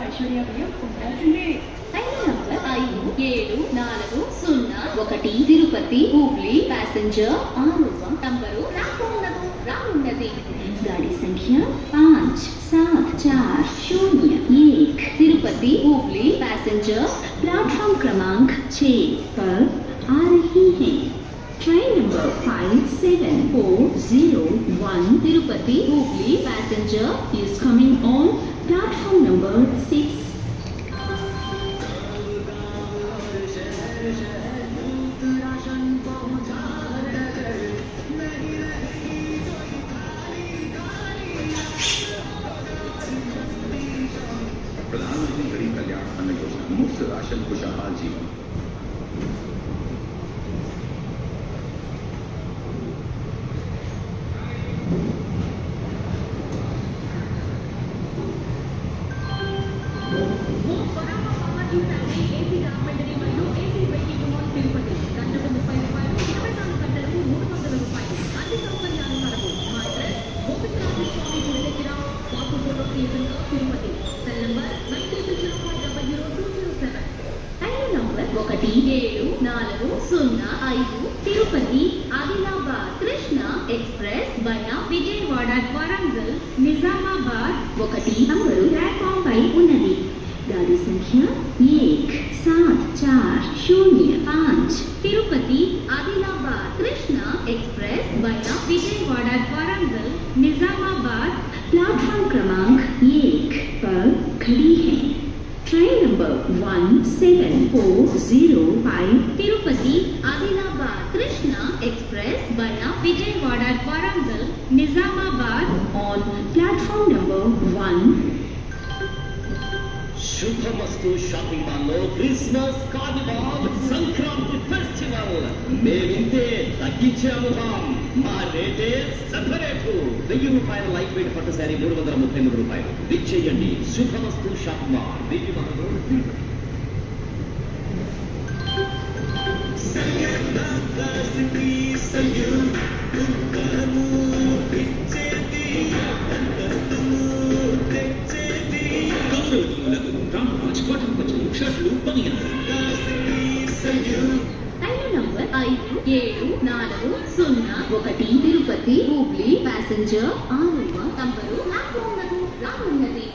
ఐశ్వర్య ఉండాల్సిందే. Number 574001 Tirupati Hubli passenger 6 number రానున్నది. गाड़ी संख्या 574001 तिरुपति हुबली पैसेंजर प्लेटफॉर्म क्रमांक 6 पर आ रही है। Train number 57401 Tirupati Hubli passenger is coming on platform number 6. प्रधानमंत्री गरीब कल्याण अन्न योजना मुफ्त राशन खुशहाल जीवन। Number 17405 Tirupati Adilabad Krishna express via Vijayawada Warangal Nizamabad 1 number platform పై ఉన్నది। गाड़ी संख्या 17405 Tirupati Adilabad Krishna express via Vijayawada Warangal Nizamabad platform क्रमांक 1 पर खड़ी है। Train number 17405 Tirupati Adilabad Krishna express via Vijayawada Warangal Nizamabad on platform number 1। Shubhamastu shopping mall లో క్రిస్మస్ కార్నివాల్ సంక్రాంతి ఫెస్టివల్ మేమింతే తగ్గించాము మా రేటే సెపరేట్ 1000 రూపాయల లైట్ వెయిట్ పట్టు శారీ 333 రూపాయలు విచ్చేయండి శుభమస్తు షాపింగ్ మాల్ వీటి మనలో number 574001 Tirupati Hubli passenger 6 number రానున్నది।